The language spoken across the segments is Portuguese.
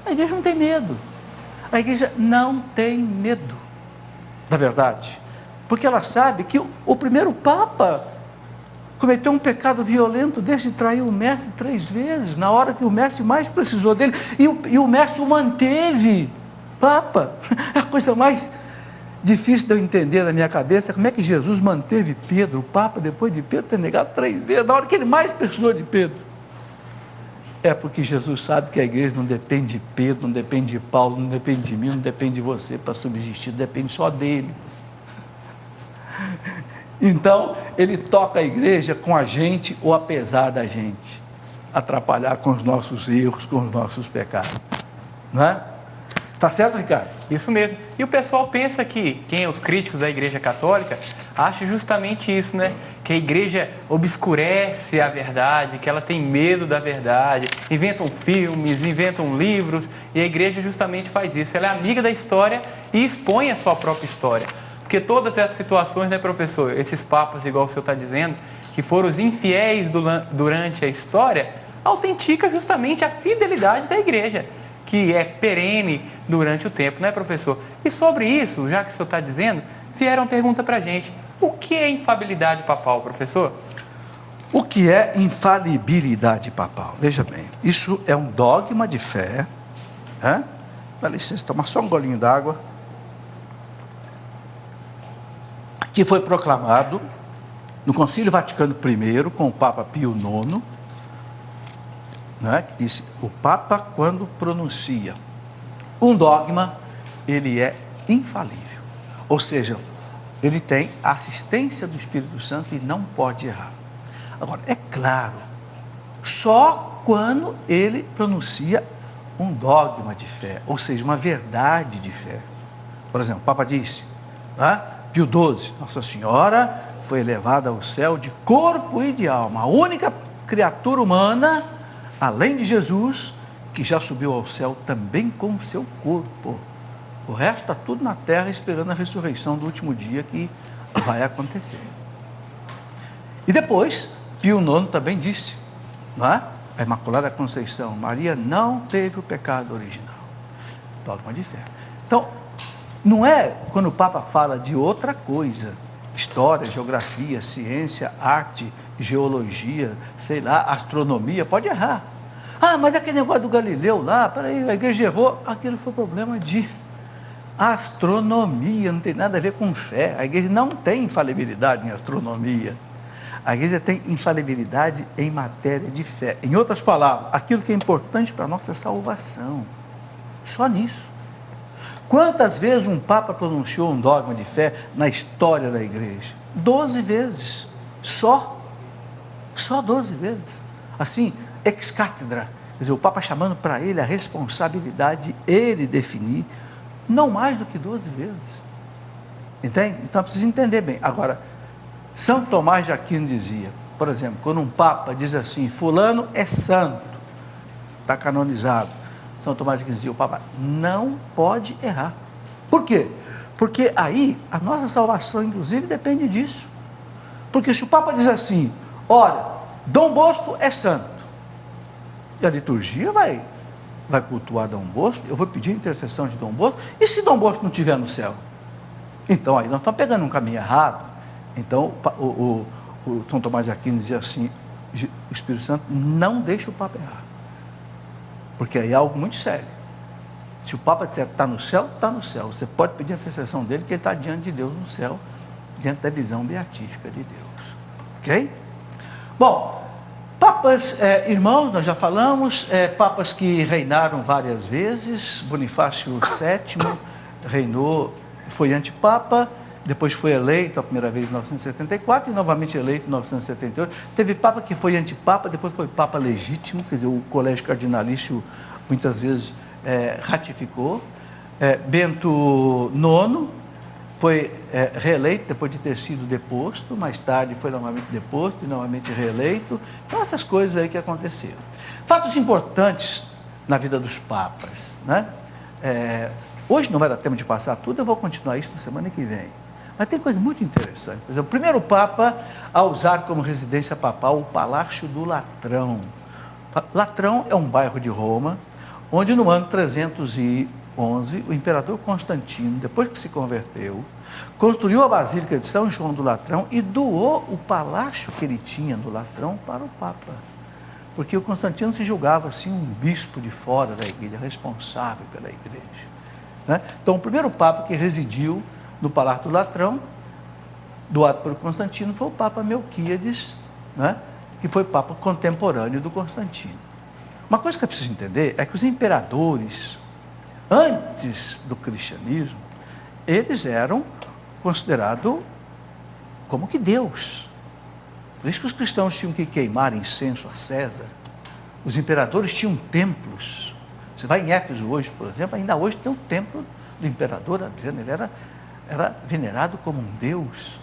A igreja não tem medo. A igreja não tem medo da verdade, porque ela sabe que o primeiro Papa cometeu um pecado violento desse de trair o mestre 3 vezes, na hora que o mestre mais precisou dele, e o mestre o manteve Papa. É a coisa mais difícil de eu entender na minha cabeça, como é que Jesus manteve Pedro, o Papa, depois de Pedro ter negado 3 vezes, na hora que ele mais precisou de Pedro. É porque Jesus sabe que a igreja não depende de Pedro, não depende de Paulo, não depende de mim, não depende de você para subsistir, depende só dele. Então, ele toca a igreja com a gente ou apesar da gente, atrapalhar com os nossos erros, com os nossos pecados. Não é? Tá certo, Ricardo? Isso mesmo. E o pessoal pensa que, os críticos da Igreja Católica, acham justamente isso, né? Que a igreja obscurece a verdade, que ela tem medo da verdade, inventam filmes, inventam livros, e a igreja justamente faz isso. Ela é amiga da história e expõe a sua própria história. Porque todas essas situações, né, professor? Esses papas, igual o senhor está dizendo, que foram os infiéis durante a história, autentica justamente a fidelidade da igreja, que é perene durante o tempo, né, professor? E sobre isso, já que o senhor está dizendo, vieram uma pergunta para a gente. O que é infalibilidade papal, professor? O que é infalibilidade papal? Veja bem, isso é um dogma de fé. Dá licença, tomar só um golinho d'água. Que foi proclamado no Concílio Vaticano I, com o Papa Pio IX, que disse, o Papa, quando pronuncia um dogma, ele é infalível. Ou seja, ele tem a assistência do Espírito Santo e não pode errar. Agora, é claro, só quando ele pronuncia um dogma de fé, ou seja, uma verdade de fé. Por exemplo, o Papa disse, Pio XII, Nossa Senhora foi elevada ao céu de corpo e de alma, a única criatura humana, além de Jesus, que já subiu ao céu também com o seu corpo. O resto está tudo na terra esperando a ressurreição do último dia que vai acontecer. E depois, Pio IX também disse, a Imaculada Conceição, Maria não teve o pecado original. Dogma de fé. Então, não é quando o Papa fala de outra coisa, história, geografia, ciência, arte, geologia, sei lá, astronomia, pode errar. Mas aquele negócio do Galileu lá, peraí, a igreja errou, aquilo foi problema de astronomia, não tem nada a ver com fé. A igreja não tem infalibilidade em astronomia. A igreja tem infalibilidade em matéria de fé. Em outras palavras, aquilo que é importante para a nossa salvação. Só nisso. Quantas vezes um Papa pronunciou um dogma de fé na história da igreja? 12 vezes. Só 12 vezes. Assim, ex cátedra. Quer dizer, o Papa chamando para ele a responsabilidade de ele definir, não mais do que 12 vezes. Entende? Então, precisa entender bem. Agora, São Tomás de Aquino dizia, por exemplo, quando um Papa diz assim, fulano é santo, está canonizado, São Tomás de Aquino dizia, o Papa não pode errar. Por quê? Porque aí a nossa salvação, inclusive, depende disso. Porque se o Papa diz assim, olha, Dom Bosco é santo, e a liturgia vai cultuar Dom Bosco, eu vou pedir a intercessão de Dom Bosco, e se Dom Bosco não estiver no céu? Então aí nós estamos pegando um caminho errado. Então o São Tomás de Aquino dizia assim, o Espírito Santo não deixa o Papa errar, porque aí é algo muito sério. Se o Papa disser que está no céu, está no céu, você pode pedir a intercessão dele, que ele está diante de Deus no céu, diante da visão beatífica de Deus, ok? Bom, papas, irmãos, nós já falamos, papas que reinaram várias vezes. Bonifácio VII reinou, foi antipapa, depois foi eleito a primeira vez em 1974 e novamente eleito em 1978. Teve papa que foi antipapa, depois foi papa legítimo, quer dizer, o colégio cardinalício muitas vezes ratificou. Bento IX foi reeleito depois de ter sido deposto, mais tarde foi novamente deposto e novamente reeleito. Então, essas coisas aí que aconteceram. Fatos importantes na vida dos papas, né? Hoje não vai dar tempo de passar tudo, eu vou continuar isso na semana que vem. Mas tem coisa muito interessante. Por exemplo, o primeiro Papa a usar como residência papal o Palácio do Latrão. Latrão é um bairro de Roma, onde no ano 311, o imperador Constantino, depois que se converteu, construiu a Basílica de São João do Latrão e doou o palácio que ele tinha no Latrão para o Papa. Porque o Constantino se julgava assim um bispo de fora da igreja, responsável pela igreja, né? Então, o primeiro Papa que residiu no Palácio do Latrão, doado pelo Constantino, foi o Papa Melquíades, né? Que foi Papa contemporâneo do Constantino. Uma coisa que é preciso entender é que os imperadores, antes do cristianismo, eles eram considerados como que Deus. Por isso que os cristãos tinham que queimar incenso a César. Os imperadores tinham templos. Você vai em Éfeso hoje, por exemplo, ainda hoje tem um templo do imperador Adriano. Ele era venerado como um Deus.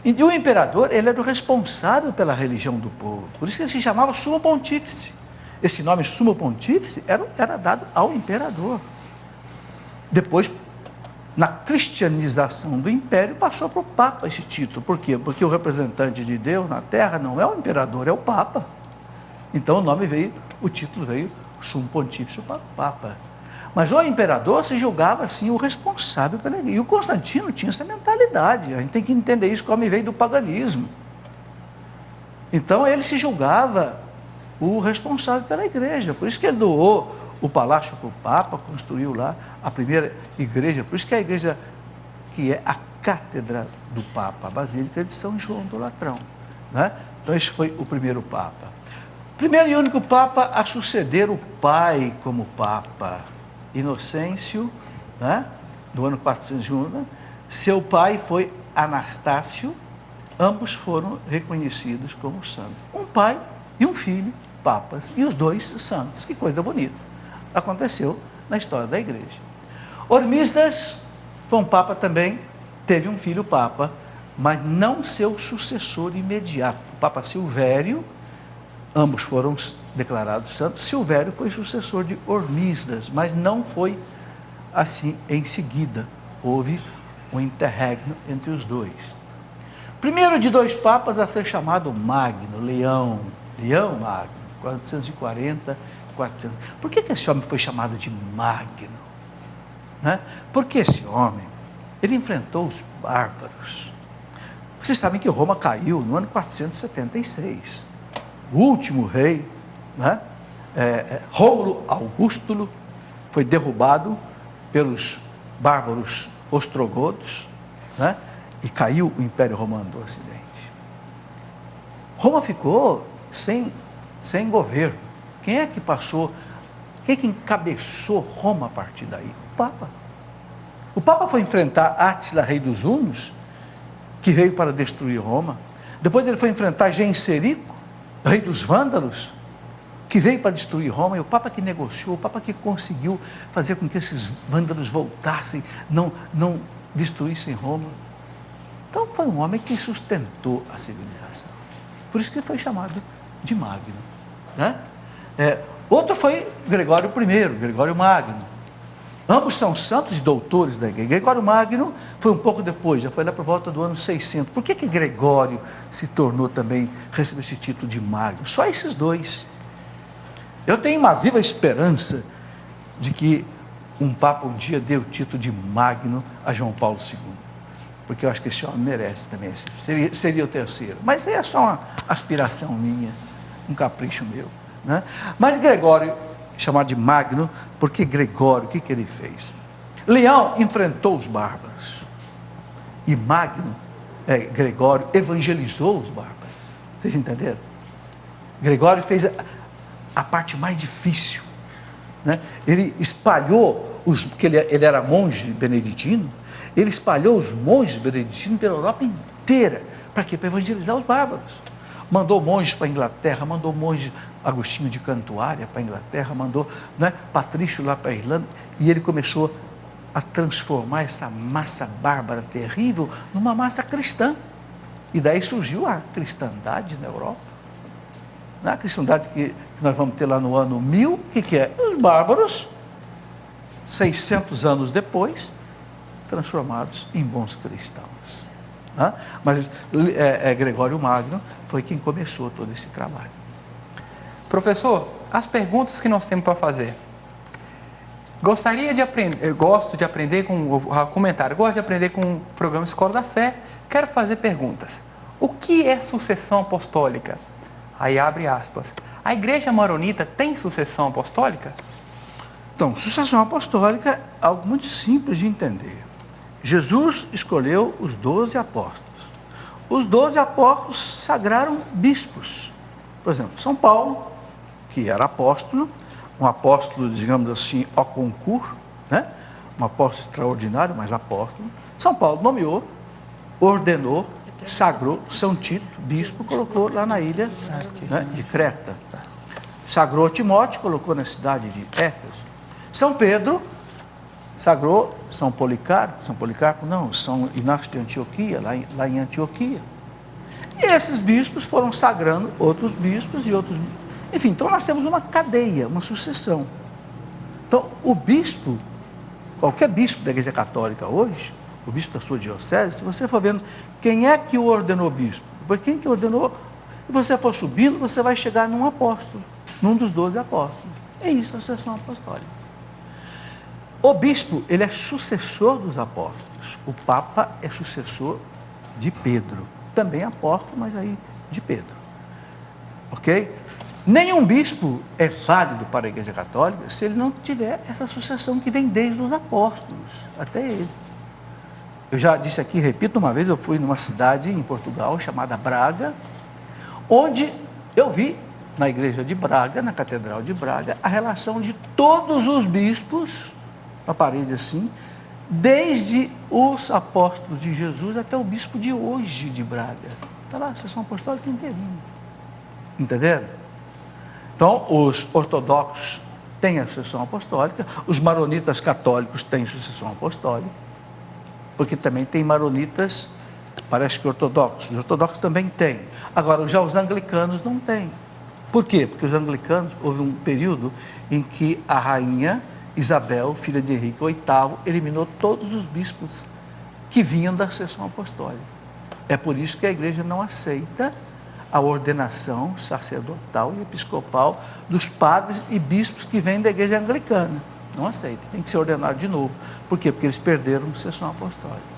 E o imperador, ele era o responsável pela religião do povo. Por isso que ele se chamava Sumo Pontífice. Esse nome Sumo Pontífice era dado ao imperador. Depois, na cristianização do império, passou para o Papa esse título. Por quê? Porque o representante de Deus na terra não é o imperador, é o Papa. Então o título veio Sumo Pontífice para o Papa. Mas o imperador se julgava assim o responsável pela igreja. E o Constantino tinha essa mentalidade. A gente tem que entender isso como veio do paganismo. Então ele se julgava o responsável pela igreja. Por isso que ele doou o palácio para o Papa, construiu lá a primeira igreja. Por isso que a igreja que é a cátedra do Papa, a Basílica de São João do Latrão, né? Então esse foi o primeiro Papa. Primeiro e único Papa a suceder o pai como Papa, Inocêncio, né? Do ano 401. Seu pai foi Anastácio. Ambos foram reconhecidos como santos. Um pai e um filho, papas, e os dois santos. Que coisa bonita. Aconteceu na história da igreja. Hormisdas foi um papa também, teve um filho papa, mas não seu sucessor imediato. O Papa Silvério, ambos foram declarados santos. Silvério foi sucessor de Hormisdas, mas não foi assim em seguida. Houve um interregno entre os dois. Primeiro de dois papas a ser chamado Magno, Leão Magno, 440, 400. Por que esse homem foi chamado de Magno? Né? Porque esse homem, ele enfrentou os bárbaros. Vocês sabem que Roma caiu no ano 476. O último rei, né? Rômulo Augusto, foi derrubado pelos bárbaros ostrogodos, né? E caiu o Império Romano do Ocidente. Roma ficou sem governo. Quem é que passou, quem é que encabeçou Roma a partir daí? O Papa. O Papa foi enfrentar Átila, rei dos hunos, que veio para destruir Roma. Depois ele foi enfrentar Genserico, rei dos vândalos, que veio para destruir Roma. E o Papa que negociou, o Papa que conseguiu fazer com que esses vândalos voltassem, não destruíssem Roma. Então foi um homem que sustentou a civilização. Por isso que ele foi chamado de Magno, né? Outro foi Gregório I, Gregório Magno. Ambos são santos e doutores da igreja. Gregório Magno foi um pouco depois, já foi lá por volta do ano 600. Por que Gregório se tornou também, recebeu esse título de Magno? Só esses dois. Eu tenho uma viva esperança de que um Papa um dia dê o título de Magno a João Paulo II. Porque eu acho que esse homem merece também. Seria o terceiro. Mas é só uma aspiração minha, um capricho meu, né? Mas Gregório, chamado de Magno, porque Gregório, o que ele fez? Leão enfrentou os bárbaros. E Gregório evangelizou os bárbaros. Vocês entenderam? Gregório fez a parte mais difícil, né? Ele espalhou, porque ele era monge beneditino, ele espalhou os monges beneditinos pela Europa inteira. Para quê? Para evangelizar os bárbaros. Mandou monges para a Inglaterra, mandou monge Agostinho de Cantuária para a Inglaterra, mandou, né, Patrício lá para a Irlanda, e ele começou a transformar essa massa bárbara terrível numa massa cristã. E daí surgiu a cristandade na Europa. A cristandade que nós vamos ter lá no ano 1000, o que é? Os bárbaros, 600 anos depois, transformados em bons cristãos. Né? Mas Gregório Magno foi quem começou todo esse trabalho. Professor, as perguntas que nós temos para fazer. Gostaria de aprender, gosto de aprender com comentário, gosto de aprender com o programa Escola da Fé. Quero fazer perguntas. O que é sucessão apostólica? Aí abre aspas. A igreja maronita tem sucessão apostólica? Então, sucessão apostólica é algo muito simples de entender. Jesus escolheu os 12 apóstolos. Os 12 apóstolos sagraram bispos. Por exemplo, São Paulo, que era apóstolo, um apóstolo, digamos assim, au concurso, né? Um apóstolo extraordinário, mas apóstolo. São Paulo nomeou, ordenou, sagrou São Tito, bispo, colocou lá na ilha, né, de Creta. Sagrou Timóteo, colocou na cidade de Éfeso. São Pedro sagrou São Policarpo não, São Inácio de Antioquia, lá em Antioquia. E esses bispos foram sagrando outros bispos e outros. Enfim, então nós temos uma cadeia, uma sucessão. Então, o bispo, qualquer bispo da Igreja Católica hoje, o bispo da sua diocese, se você for vendo quem é que o ordenou bispo, depois quem que ordenou, e você for subindo, você vai chegar num apóstolo, num dos 12 apóstolos. É isso a sucessão apostólica. O bispo, ele é sucessor dos apóstolos. O Papa é sucessor de Pedro. Também apóstolo, mas aí de Pedro. Ok? Nenhum bispo é válido para a Igreja Católica se ele não tiver essa sucessão que vem desde os apóstolos, até ele. Eu já disse aqui, repito uma vez, eu fui numa cidade em Portugal chamada Braga, onde eu vi na igreja de Braga, na Catedral de Braga, a relação de todos os bispos, na parede assim, desde os apóstolos de Jesus até o bispo de hoje de Braga. Está lá, a sucessão apostólica inteirinha. Entenderam? Então, os ortodoxos têm a sucessão apostólica, os maronitas católicos têm sucessão apostólica, porque também tem maronitas, parece que ortodoxos. Os ortodoxos também têm. Agora, já os anglicanos não têm. Por quê? Porque os anglicanos, houve um período em que a rainha Isabel, filha de Henrique VIII, eliminou todos os bispos que vinham da sucessão apostólica. É por isso que a igreja não aceita a ordenação sacerdotal e episcopal dos padres e bispos que vêm da igreja anglicana. Não aceita, tem que ser ordenado de novo. Por quê? Porque eles perderam a sucessão apostólica.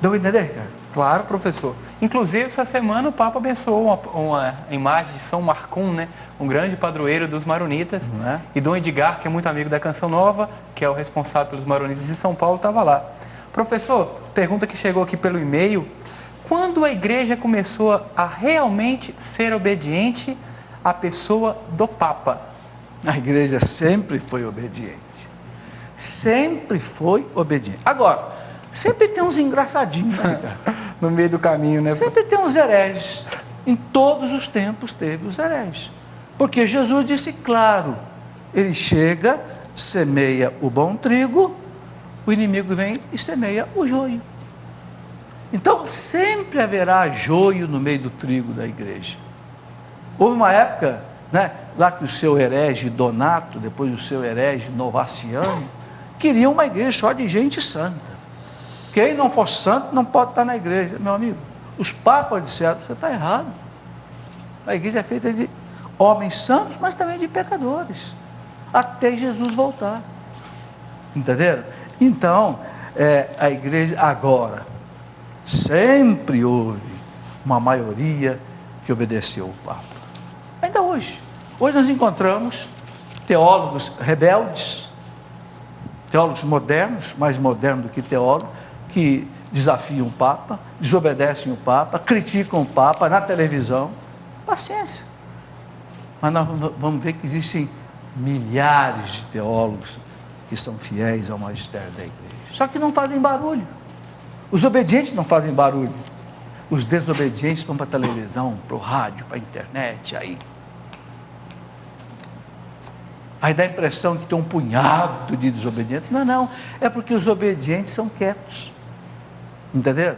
Deu a entender, Ricardo? Claro, professor. Inclusive, essa semana o Papa abençoou uma imagem de São Marcum, né? Um grande padroeiro dos maronitas. E Dom Edgar, que é muito amigo da Canção Nova, que é o responsável pelos maronitas de São Paulo, estava lá. Professor, pergunta que chegou aqui pelo e-mail. Quando a igreja começou a realmente ser obediente à pessoa do Papa? A igreja sempre foi obediente. Sempre foi obediente. Agora, sempre tem uns engraçadinhos, né, Ricardo? No meio do caminho, né? Sempre tem uns hereges. Em todos os tempos teve os hereges. Porque Jesus disse claro, ele chega, semeia o bom trigo, o inimigo vem e semeia o joio. Então, sempre haverá joio no meio do trigo da igreja. Houve uma época, né, lá que o seu herege Donato, depois o seu herege Novaciano, queriam uma igreja só de gente santa. Quem não for santo não pode estar na igreja. Meu amigo, os papas disseram, você está errado. A igreja é feita de homens santos, mas também de pecadores, até Jesus voltar. Entenderam? Então, a igreja agora, sempre houve uma maioria que obedeceu o Papa. Ainda hoje. Hoje nós encontramos teólogos rebeldes, teólogos modernos, mais modernos do que teólogos, que desafiam o Papa, desobedecem o Papa, criticam o Papa na televisão. Paciência. Mas nós vamos ver que existem milhares de teólogos que são fiéis ao magistério da igreja. Só que não fazem barulho. Os obedientes não fazem barulho. Os desobedientes vão para a televisão, para o rádio, para a internet, aí dá a impressão que tem um punhado de desobedientes. Não, é porque os obedientes são quietos. Entenderam?